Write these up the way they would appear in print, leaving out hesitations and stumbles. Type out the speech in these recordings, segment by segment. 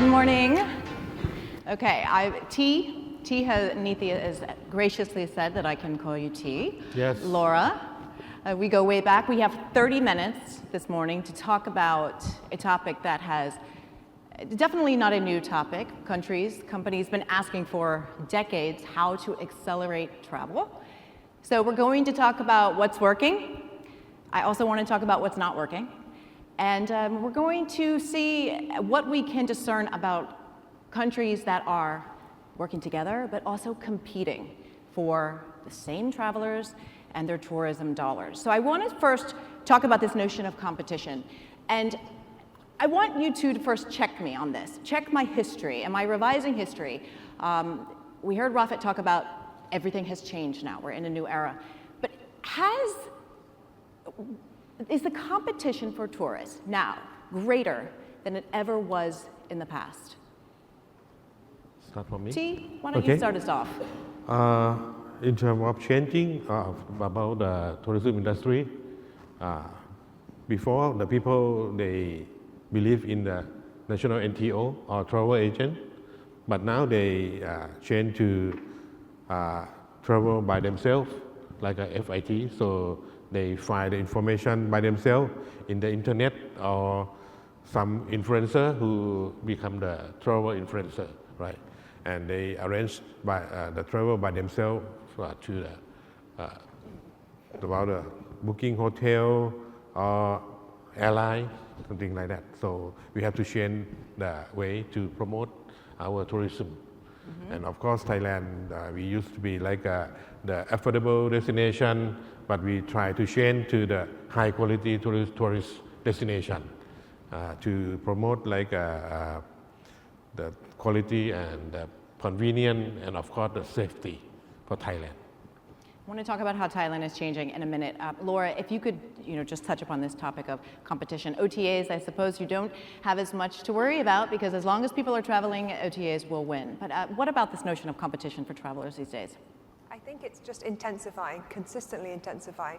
Good morning. Okay, Nithee has graciously said that I can call you T. Yes. Laura, we go way back. We have 30 minutes this morning to talk about a topic that has definitely not a new topic. Companies been asking for decades how to accelerate travel. So we're going to talk about what's working. I also want to talk about what's not working. And we're going to see what we can discern about countries that are working together, but also competing for the same travelers and their tourism dollars. So I want to first talk about this notion of competition. And I want you two to first check me on this. Check my history. Am I revising history? We heard Rafet talk about everything has changed now. We're in a new era. But is the competition for tourists now greater than it ever was in the past? Start from me. T, why don't you start us off? In terms of changing about the tourism industry, before the people, they believe in the national NTO or travel agent, but now they change to travel by themselves, like a FIT. So they find the information by themselves in the internet, or some influencer who become the travel influencer, right? And they arrange the travel by themselves to about the booking hotel or airline, something like that. So we have to change the way to promote our tourism. Mm-hmm. And of course, Thailand, we used to be like the affordable destination, but we try to change to the high quality tourist destination to promote like the quality and the convenience, and of course the safety for Thailand. I want to talk about how Thailand is changing in a minute. Laura, if you could just touch upon this topic of competition. OTAs, I suppose you don't have as much to worry about, because as long as people are traveling, OTAs will win. But what about this notion of competition for travelers these days? I think it's just intensifying, consistently intensifying.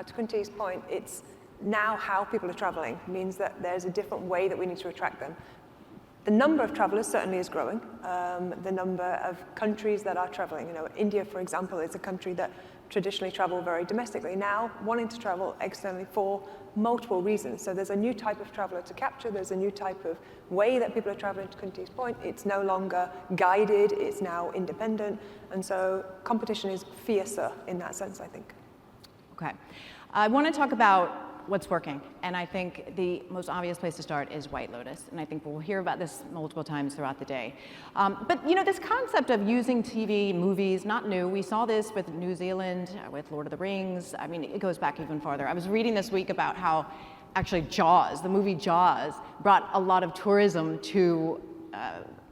To Kunti's point, it's now how people are traveling means that there's a different way that we need to attract them. The number of travelers certainly is growing. The number of countries that are traveling, India, for example, is a country that traditionally travel very domestically, now wanting to travel externally for multiple reasons. So there's a new type of traveler to capture, there's a new type of way that people are traveling, to Kunti's point. It's no longer guided, it's now independent, and so competition is fiercer in that sense, I think. Okay. I want to talk about what's working, and I think the most obvious place to start is White Lotus, and I think we'll hear about this multiple times throughout the day. But this concept of using TV, movies, not new. We saw this with New Zealand, with Lord of the Rings. I mean, it goes back even farther. I was reading this week about how actually Jaws, the movie Jaws, brought a lot of tourism to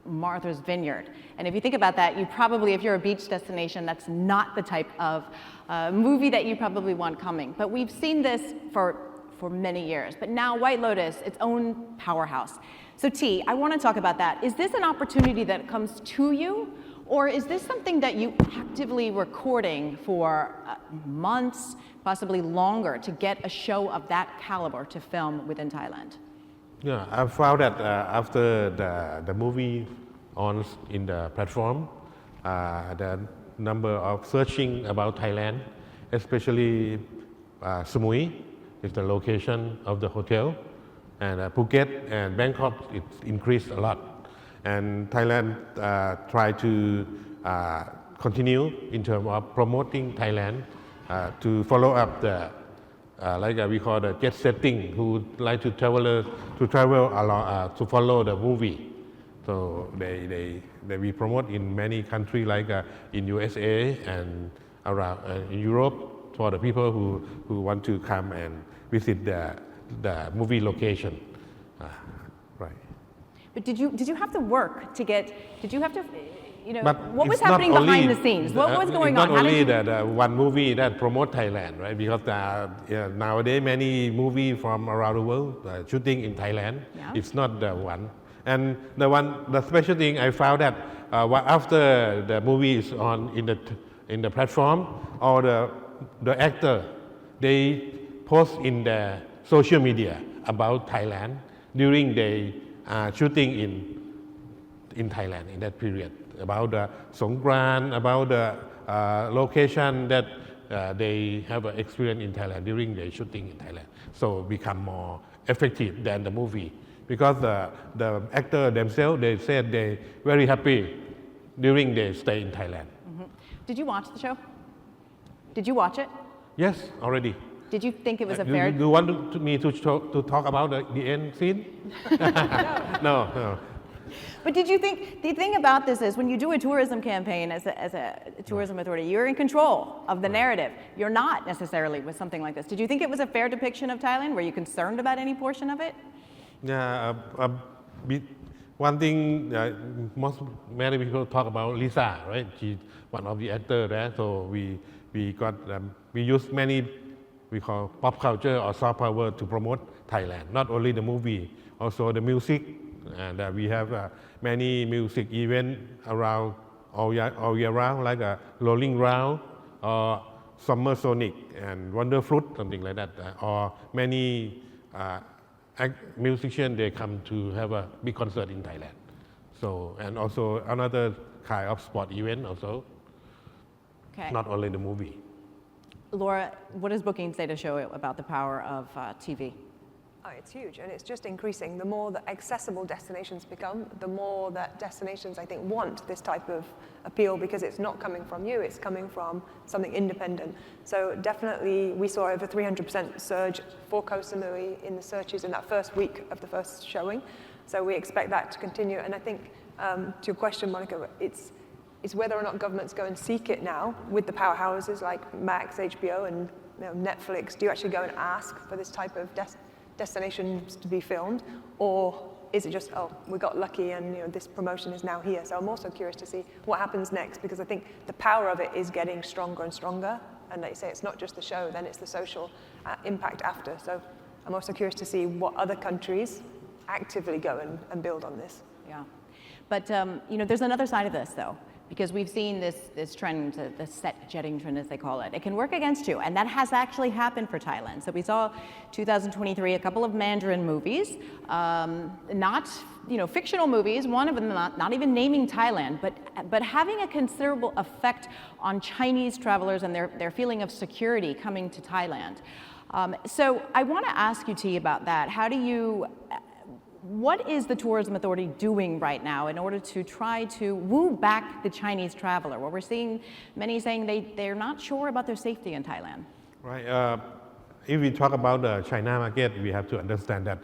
Martha's Vineyard. And if you think about that, you probably, if you're a beach destination, that's not the type of movie that you probably want coming. But we've seen this for many years. But now White Lotus, its own powerhouse. So T, I want to talk about that. Is this an opportunity that comes to you, or is this something that you actively recording for months, possibly longer, to get a show of that caliber to film within Thailand? Yeah, I found that after the movie on in the platform, the number of searching about Thailand, especially Samui, is the location of the hotel, and Phuket and Bangkok, it's increased a lot. And Thailand try to continue in terms of promoting Thailand to follow up the we call the jet setting, who like to travel along to follow the movie. So they we promote in many countries, like in USA and around in Europe, for the people who want to come and visit the movie location, right? But did you have to work to get? Did you have to? But what was happening behind the scenes? What was going on? Not only the one movie that promote Thailand, right? Because nowadays many movies from around the world shooting in Thailand. Yeah. It's not the one. And the special thing I found that after the movie is on in the platform, or the actor, they post in the social media about Thailand during the shooting in in Thailand in that period, about the Songkran, about the location that they have experience in Thailand during their shooting in Thailand. So become more effective than the movie. Because the actor themselves, they said they very happy during their stay in Thailand. Did you watch the show? Did you watch it? Yes, already. Did you think it was a Do fair? you want me to talk about the end scene? No. But did you think, the thing about this is when you do a tourism campaign as a tourism authority, you're in control of the narrative. You're not necessarily with something like this. Did you think it was a fair depiction of Thailand? Were you concerned about any portion of it? Yeah, one thing many people talk about Lisa, right? She's one of the actors there. So we use many, we call pop culture or soft power to promote Thailand. Not only the movie, also the music. And we have many music events around all year round, like a Rolling Round or Summer Sonic and Wonder Fruit, something like that. Or many musicians, they come to have a big concert in Thailand. So, and also another kind of sport event also, Okay. not only the movie. Laura, what does booking say to show about the power of TV? Oh, it's huge, and it's just increasing. The more that accessible destinations become, the more that destinations, I think, want this type of appeal because it's not coming from you, it's coming from something independent. So definitely, we saw over 300% surge for Koh Samui in the searches in that first week of the first showing. So we expect that to continue. And I think, to your question, Monica, it's whether or not governments go and seek it now with the powerhouses like Max, HBO, and Netflix. Do you actually go and ask for this type of destinations to be filmed, or is it just, oh, we got lucky and this promotion is now here? So I'm also curious to see what happens next, because I think the power of it is getting stronger and stronger. And like you say, it's not just the show, then it's the social impact after. So I'm also curious to see what other countries actively go and build on this. Yeah. But, there's another side of this, though, because we've seen this trend, the set jetting trend, as they call it. It can work against you, and that has actually happened for Thailand. So we saw 2023 a couple of Mandarin movies, not fictional movies. One of them not even naming Thailand, but having a considerable effect on Chinese travelers and their feeling of security coming to Thailand. So I want to ask you, T, about that. What is the Tourism Authority doing right now in order to try to woo back the Chinese traveler? Well, we're seeing many saying they're not sure about their safety in Thailand. Right. If we talk about the China market, we have to understand that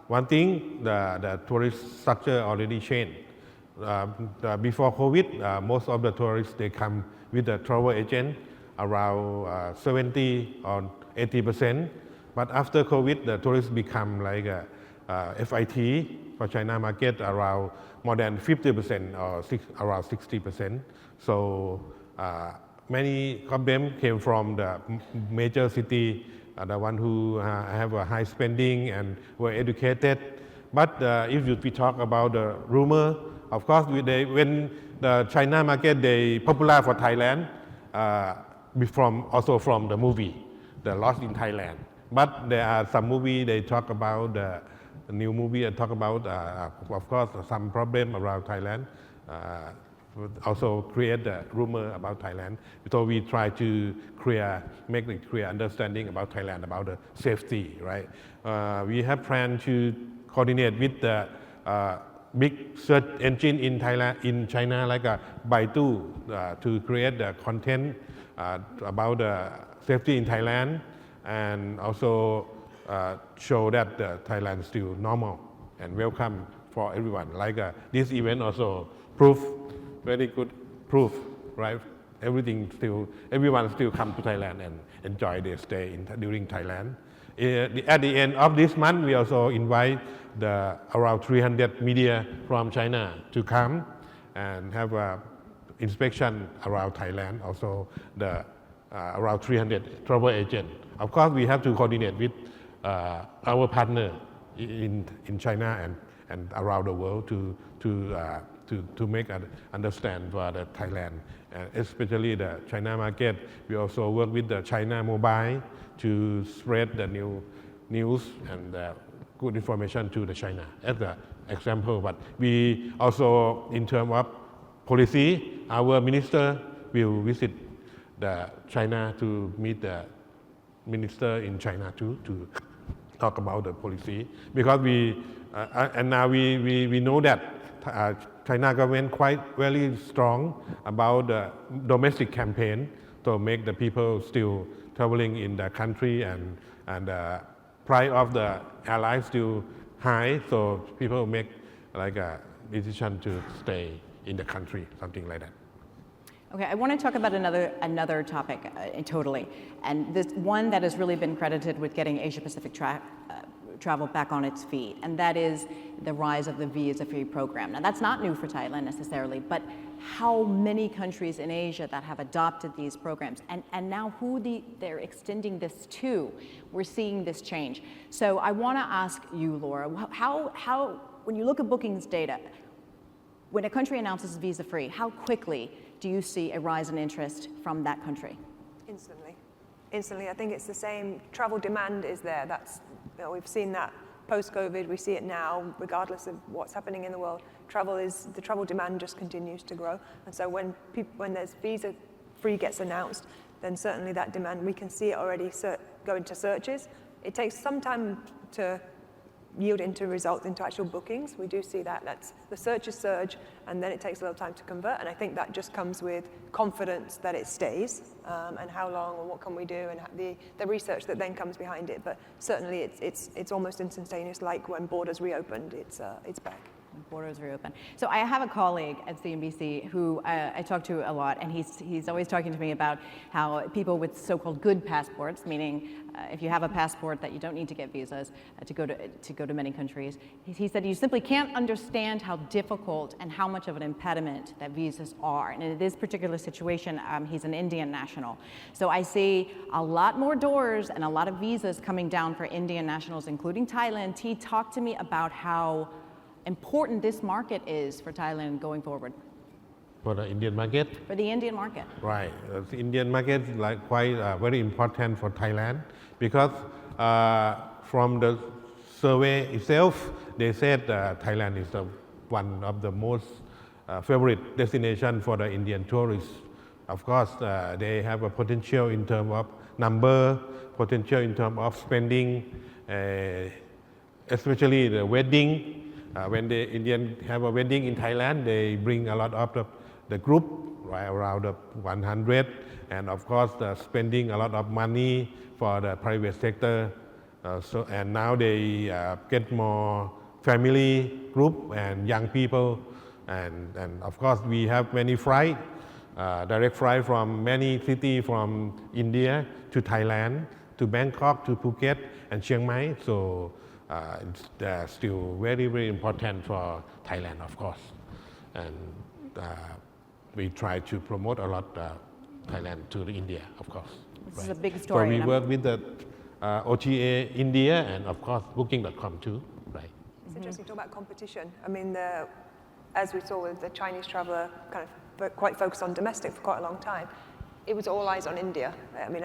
one thing, the tourist structure already changed. Before COVID, most of the tourists, they come with a travel agent around 70 or 80%. But after COVID, the tourists become like FIT for China market around more than 50% or around 60%. So many of them came from the major city, the one who have a high spending and were educated. But if we talk about the rumor, of course, when the China market, they popular for Thailand, also from the movie, The Lost in Thailand. But there are some movie they talk about the new movie and talk about, of course, some problem around Thailand. Also create the rumor about Thailand. So we try to make a clear understanding about Thailand, about the safety, right? We have planned to coordinate with the big search engine in Thailand, in China, like Baidu, to create the content about the safety in Thailand, and also show that Thailand is still normal and welcome for everyone. Like this event also very good proof, right? Everyone still come to Thailand and enjoy their stay during Thailand. At the end of this month, we also invite around 300 media from China to come and have an inspection around Thailand. Also, around 300 travel agents. Of course, we have to coordinate with our partner in China and around the world to make understand for the Thailand, especially the China market. We also work with the China Mobile to spread the new news and good information to the China as an example. But we also, in terms of policy, our minister will visit the China to meet the minister in China too, to talk about the policy, because and now we know that China government quite very strong about the domestic campaign to make the people still traveling in the country, and the price of the airline still high, so people make like a decision to stay in the country, something like that. Okay, I want to talk about another topic totally, and this one that has really been credited with getting Asia-Pacific travel back on its feet, and that is the rise of the visa-free program. Now, that's not new for Thailand necessarily, but how many countries in Asia that have adopted these programs, and now who they're extending this to, we're seeing this change. So I want to ask you, Laura, how when you look at bookings data, when a country announces visa-free, how quickly do you see a rise in interest from that country? Instantly. I think it's the same. Travel demand is there. We've seen that post-COVID. We see it now, regardless of what's happening in the world. The travel demand just continues to grow. And so when there's visa-free gets announced, then certainly that demand, we can see it already go into searches. It takes some time to yield into results, into actual bookings. We do see that. That's the searches surge, and then it takes a little time to convert. And I think that just comes with confidence that it stays, and how long, and what can we do, and the research that then comes behind it. But certainly, it's almost instantaneous. Like when borders reopened, it's back. Borders reopen. So I have a colleague at CNBC who I talk to a lot, and he's always talking to me about how people with so-called good passports, meaning if you have a passport that you don't need to get visas to go to many countries, he said you simply can't understand how difficult and how much of an impediment that visas are. And in this particular situation, he's an Indian national. So I see a lot more doors and a lot of visas coming down for Indian nationals, including Thailand. He talked to me about how important this market is for Thailand going forward. For the Indian market? For the Indian market. Right. The Indian market is like quite very important for Thailand, because from the survey itself, they said Thailand is one of the most favorite destination for the Indian tourists. Of course, they have a potential in terms of number, potential in terms of spending, especially the wedding. When the Indian have a wedding in Thailand, they bring a lot of the group, right, around 100, and of course spending a lot of money for the private sector. And now they get more family group and young people, and of course we have many flights, direct flight from many cities from India to Thailand, to Bangkok, to Phuket and Chiang Mai. So it's still very, very important for Thailand, of course. And we try to promote a lot Thailand to India, of course. This is a big story. So we work with the OTA India and, of course, Booking.com too, right? It's interesting to talk about competition. I mean, as we saw with the Chinese traveller, kind of quite focused on domestic for quite a long time. It was all eyes on India. I mean,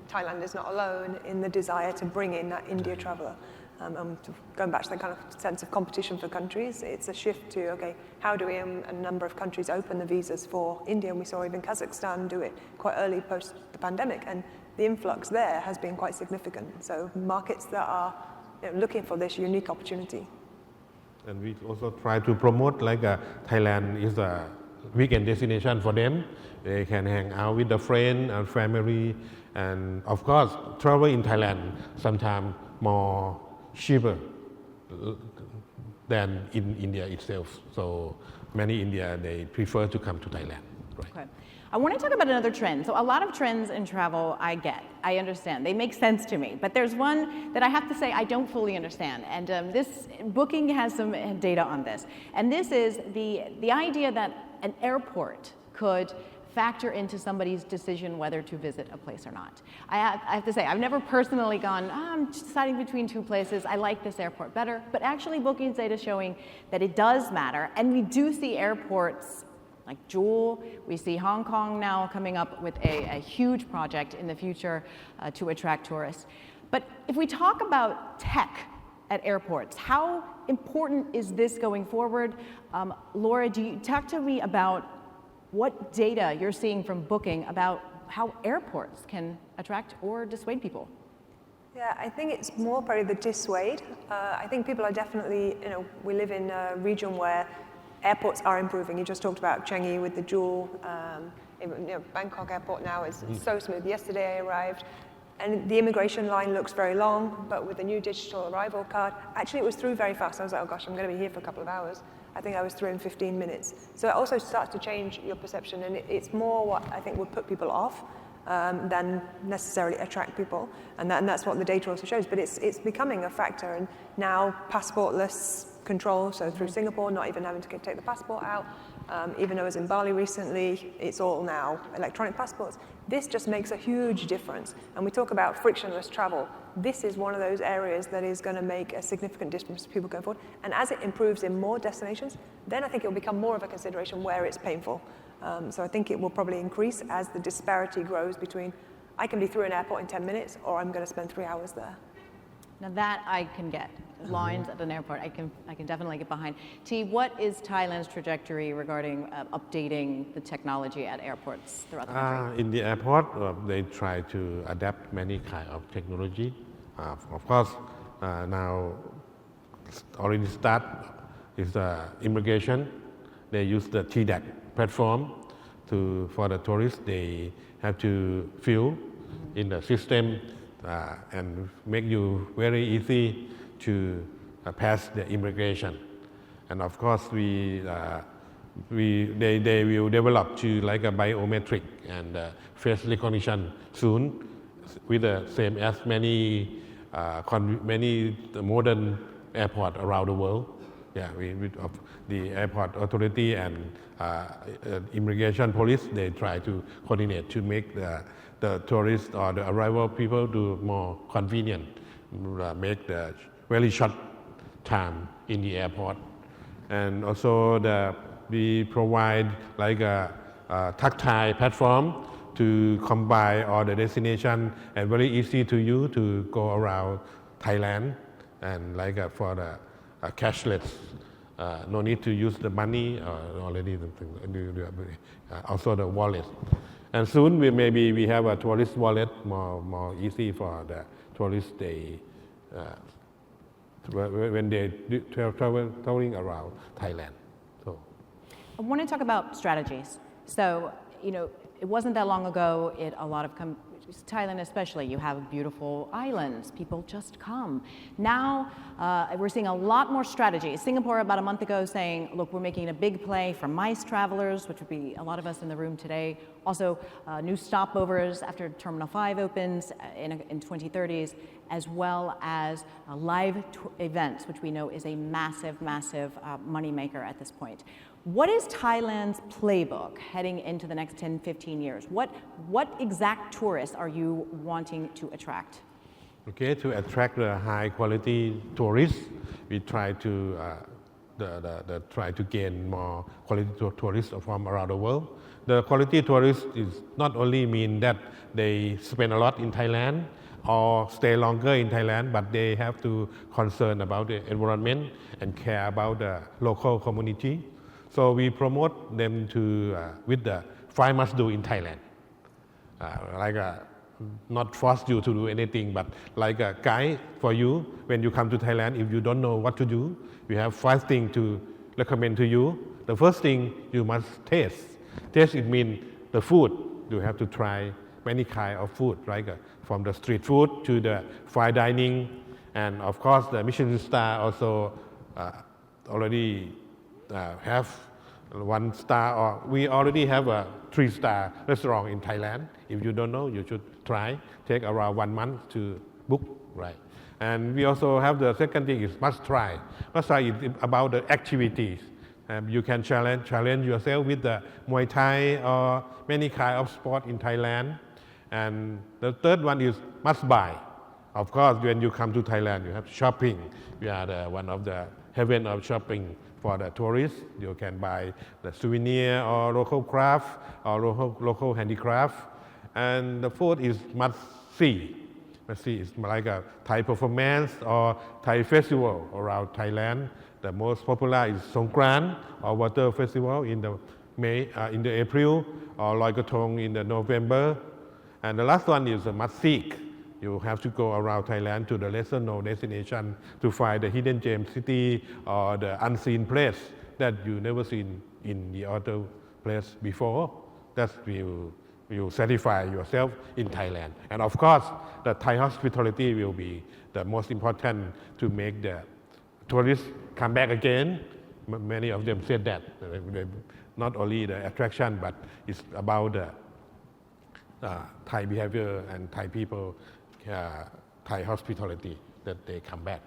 Thailand is not alone in the desire to bring in that India traveller. Going back to the kind of sense of competition for countries, it's a shift to, okay, how do we, a number of countries open the visas for India, and we saw even Kazakhstan do it quite early post the pandemic, and the influx there has been quite significant. So markets that are looking for this unique opportunity. And we also try to promote Thailand is a weekend destination for them. They can hang out with a friend and family, and of course travel in Thailand sometimes more cheaper than in India itself. So many India, they prefer to come to Thailand. Right. Okay. I want to talk about another trend. So a lot of trends in travel I understand. They make sense to me. But there's one that I have to say I don't fully understand. And this Booking has some data on this. And this is the idea that an airport could factor into somebody's decision whether to visit a place or not. I have to say, I've never personally gone, I'm deciding between two places, I like this airport better, but actually Booking's data showing that it does matter, and we do see airports like Jewel, we see Hong Kong now coming up with a huge project in the future to attract tourists. But if we talk about tech at airports. How important is this going forward? Laura, talk to me about what data you're seeing from Booking about how airports can attract or dissuade people. Yeah, I think it's more probably the dissuade. I think people are definitely, we live in a region where airports are improving. You just talked about Changi with the dual, Bangkok airport now is so smooth. Yesterday I arrived and the immigration line looks very long, but with the new digital arrival card, actually it was through very fast. I was like, oh gosh, I'm going to be here for a couple of hours. I think I was through in 15 minutes. So it also starts to change your perception, and it's more what I think would put people off than necessarily attract people, and that's what the data also shows. But it's becoming a factor, and now passportless control, so through Singapore, not even having to take the passport out. Even though I was in Bali recently, it's all now electronic passports. This just makes a huge difference. And we talk about frictionless travel. This is one of those areas that is going to make a significant difference to people going forward. And as it improves in more destinations, then I think it will become more of a consideration where it's painful. So I think it will probably increase as the disparity grows between I can be through an airport in 10 minutes or I'm going to spend 3 hours there. Now that I can get. Lines at an airport, I can definitely get behind. T, what is Thailand's trajectory regarding updating the technology at airports throughout the country? In the airport, they try to adapt many kind of technology. Of course, now already start is the immigration. They use the TDAC platform for the tourists. They have to fill in the system and make you very easy to pass the immigration. And of course, they will develop to like a biometric and face recognition soon, with the same as many modern airport around the world. Yeah, of the airport authority and immigration police, they try to coordinate to make the tourists or the arrival people do more convenient, make the very short time in the airport. And also we provide like a tactile platform to combine all the destination and very easy to use to go around Thailand, and like for the cashless, no need to use the money already. Also the wallet, and soon we have a tourist wallet, more easy for the tourists. When they traveling around Thailand. So I want to talk about strategies. So, it wasn't that long ago, a lot of Thailand especially, you have beautiful islands. People just come. Now, we're seeing a lot more strategies. Singapore about a month ago saying, look, we're making a big play for MICE travelers, which would be a lot of us in the room today. Also, new stopovers after Terminal 5 opens in 2030s, as well as live events, which we know is a massive, massive moneymaker at this point. What is Thailand's playbook heading into the next 10, 15 years? What exact tourists are you wanting to attract? Okay, to attract the high quality tourists, we try to try to gain more quality tourists from around the world. The quality tourists is not only mean that they spend a lot in Thailand or stay longer in Thailand, but they have to concern about the environment and care about the local community. So we promote them with the 5 must do in Thailand. Not force you to do anything, but like a guide for you when you come to Thailand. If you don't know what to do, we have 5 things to recommend to you. The first thing, you must taste. Taste, it means the food. You have to try many kind of food, right? From the street food to the fine dining, and of course the Michelin star also already have 1 star, or we already have a 3-star restaurant in Thailand. If you don't know, you should try. Take around 1 month to book, right? And we also have the second thing is must try. Must try is about the activities. You can challenge yourself with the Muay Thai or many kind of sport in Thailand. And the third one is must buy. Of course, when you come to Thailand, you have shopping. We are one of the heaven of shopping for the tourists. You can buy the souvenir or local craft or local handicraft. And the fourth is must see. Let's see, it's like a Thai performance or Thai festival around Thailand. The most popular is Songkran or Water Festival in the in the April, or Loi Krathong in the November. And the last one is a must seek. You have to go around Thailand to the lesser known destination to find the hidden gem city or the unseen place that you never seen in the other place before. That will satisfy yourself in Thailand. And of course, the Thai hospitality will be the most important to make the tourists come back again. Many of them said that. Not only the attraction, but it's about the Thai behavior and Thai people, Thai hospitality, that they come back.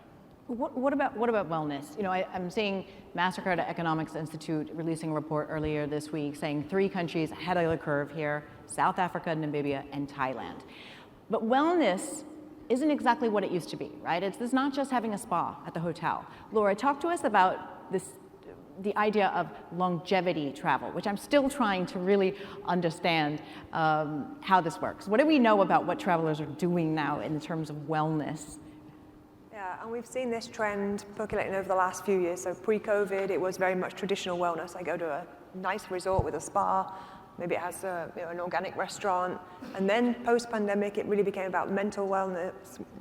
What about wellness? You know, I'm seeing MasterCard Economics Institute releasing a report earlier this week saying 3 countries ahead of the curve here: South Africa, Namibia, and Thailand. But wellness isn't exactly what it used to be, right? It's not just having a spa at the hotel. Laura, talk to us about the idea of longevity travel, which I'm still trying to really understand how this works. What do we know about what travelers are doing now in terms of wellness? Yeah, and we've seen this trend percolating over the last few years. So pre-COVID, it was very much traditional wellness. I go to a nice resort with a spa, maybe it has an organic restaurant. And then post-pandemic, it really became about mental wellness,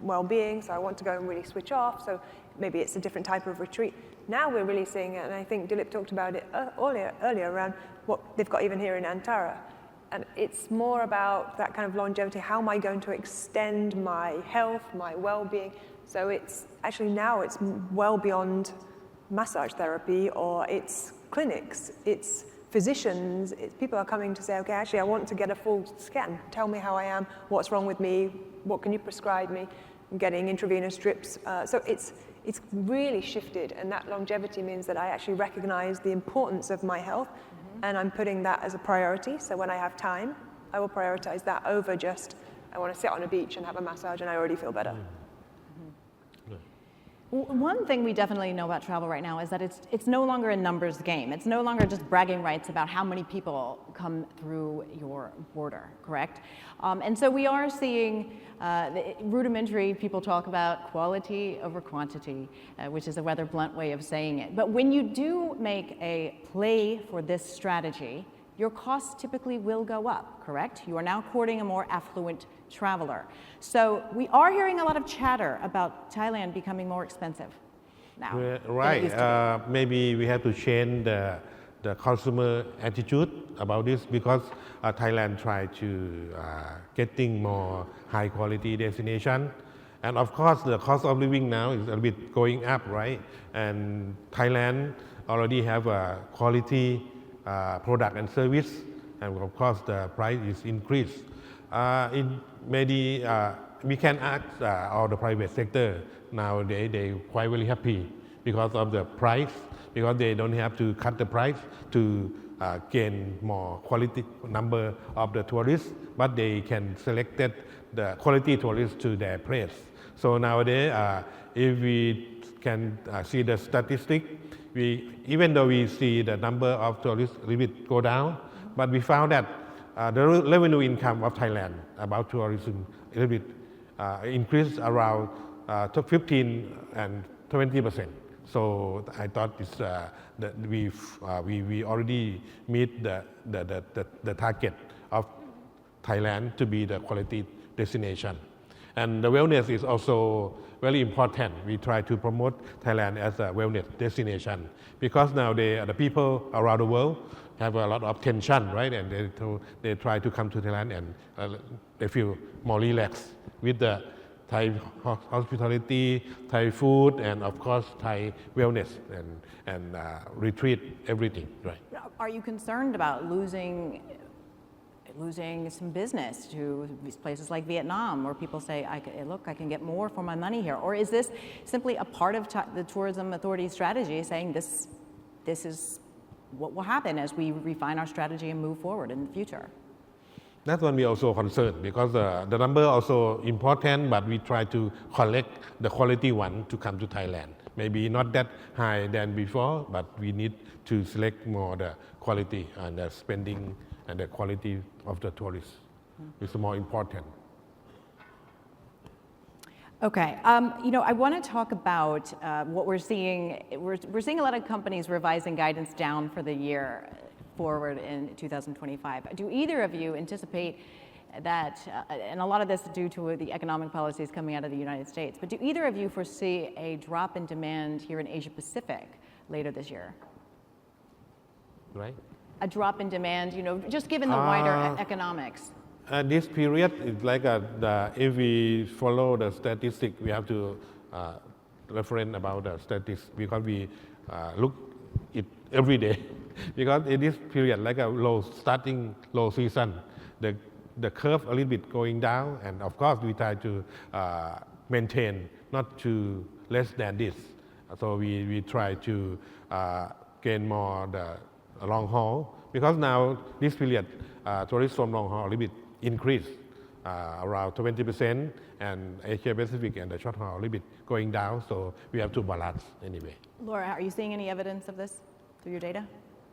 well-being. So I want to go and really switch off. So maybe it's a different type of retreat. Now we're really seeing it, and I think Dilip talked about it earlier around what they've got even here in Antara. And it's more about that kind of longevity. How am I going to extend my health, my well-being? So it's actually now it's well beyond massage therapy, or it's clinics, it's physicians, people are coming to say, okay, actually I want to get a full scan. Tell me how I am, what's wrong with me, what can you prescribe me? I'm getting intravenous drips. So it's really shifted, and that longevity means that I actually recognize the importance of my health, and I'm putting that as a priority. So when I have time, I will prioritize that over just, I want to sit on a beach and have a massage and I already feel better. One thing we definitely know about travel right now is that it's no longer a numbers game. It's no longer just bragging rights about how many people come through your border, correct? And so we are seeing rudimentary people talk about quality over quantity, which is a rather blunt way of saying it. But when you do make a play for this strategy, your costs typically will go up, correct? You are now courting a more affluent traveler. So we are hearing a lot of chatter about Thailand becoming more expensive now. Right. Maybe we have to change the consumer attitude about this, because Thailand try to getting more high quality destination. And of course, the cost of living now is a little bit going up, right? And Thailand already have a quality product and service, and of course the price is increased. We can ask all the private sector nowadays, they quite really happy because of the price, because they don't have to cut the price to gain more quality number of the tourists, but they can select the quality tourists to their place. So nowadays, if we can see the statistic, even though we see the number of tourists a little bit go down, but we found that the revenue income of Thailand about tourism a little bit increased around 15 and 20%. So I thought that we already meet the target of Thailand to be the quality destination. And the wellness is also very important. We try to promote Thailand as a wellness destination, because nowadays the people around the world have a lot of tension, right? And they try to come to Thailand, and they feel more relaxed with the Thai hospitality, Thai food, and of course Thai wellness and retreat, everything, right? Are you concerned about losing some business to these places like Vietnam, where people say, look, I can get more for my money here? Or is this simply a part of the Tourism Authority strategy, saying this is what will happen as we refine our strategy and move forward in the future? That's one we also concerned, because the number also important, but we try to collect the quality one to come to Thailand. Maybe not that high than before, but we need to select more the quality and the spending and the quality of the tourists is more important. Okay, I want to talk about what we're seeing. We're seeing a lot of companies revising guidance down for the year forward in 2025. Do either of you anticipate that, and a lot of this due to the economic policies coming out of the United States, but do either of you foresee a drop in demand here in Asia Pacific later this year? Right. A drop in demand, just given the wider economics. This period is like if we follow the statistic, we have to reference about the statistics because we look it every day. Because in this period, like starting low season, the curve a little bit going down, and of course we try to maintain not to less than this. So we try to gain more the long haul, because now this period tourists from long haul a little bit increase around 20%, and Asia Pacific and the short haul a little bit going down. So we have to balance anyway. Laura, are you seeing any evidence of this through your data?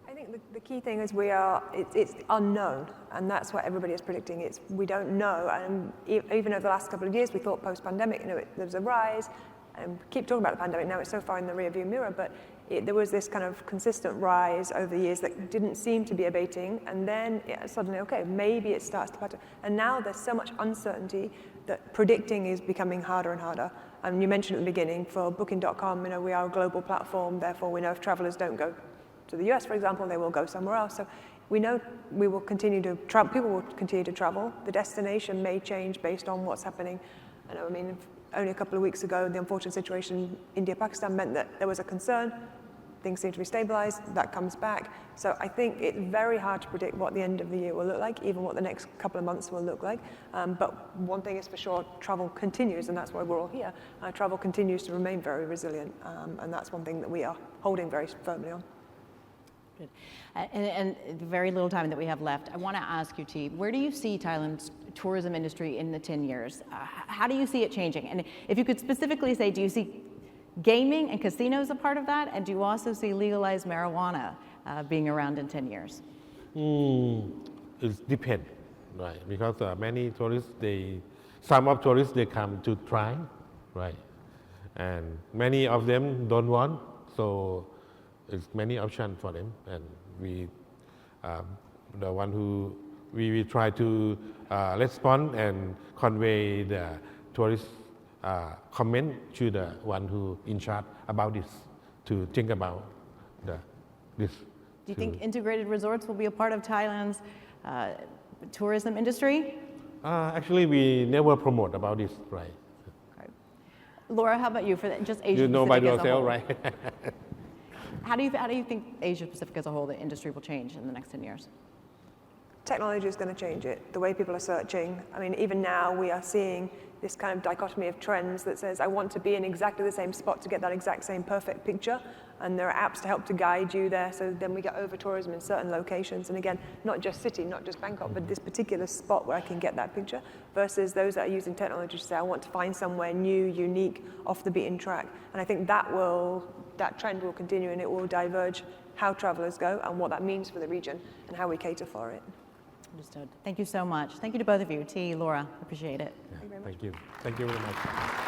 I think the key thing is it's unknown, and that's what everybody is predicting. We don't know, and even over the last couple of years, we thought post-pandemic, there was a rise, and we keep talking about the pandemic. Now it's so far in the rearview mirror, but there was this kind of consistent rise over the years that didn't seem to be abating, and then suddenly, okay, maybe it starts to plateau. And now there's so much uncertainty that predicting is becoming harder and harder. And you mentioned at the beginning, for Booking.com, we are a global platform, therefore we know if travelers don't go to the US, for example, they will go somewhere else. So we know we will continue to travel, people will continue to travel. The destination may change based on what's happening. Only a couple of weeks ago, the unfortunate situation in India-Pakistan meant that there was a concern. Things seem to be stabilized, that comes back. So I think it's very hard to predict what the end of the year will look like, even what the next couple of months will look like. But one thing is for sure, travel continues, and that's why we're all here. Travel continues to remain very resilient, and that's one thing that we are holding very firmly on. Good. And the very little time that we have left, I want to ask you, T, where do you see Thailand's tourism industry in the 10 years? How do you see it changing? And if you could specifically say, do you see gaming and casinos a part of that? And do you also see legalized marijuana being around in 10 years? It depends, right? Because many tourists, some of tourists, they come to try, right? And many of them don't want, so it's many options for them. And we, the one who we try to respond and convey the tourist comment to the one who in charge about this, to think about this. Do you think integrated resorts will be a part of Thailand's tourism industry? Actually, we never promote about this, right? Okay. Laura, how about you for just Asia Pacific You know by as a yourself, whole? right? How do you think Asia Pacific as a whole, the industry will change in the next 10 years? Technology is going to change it, the way people are searching. Even now we are seeing this kind of dichotomy of trends that says, I want to be in exactly the same spot to get that exact same perfect picture. And there are apps to help to guide you there. So then we get over-tourism in certain locations. And again, not just city, not just Bangkok, but this particular spot where I can get that picture, versus those that are using technology to say, I want to find somewhere new, unique, off the beaten track. And I think that trend will continue, and it will diverge how travelers go and what that means for the region and how we cater for it. Understood. Thank you so much. Thank you to both of you, T, Laura. Appreciate it. Thank you. Thank you very much.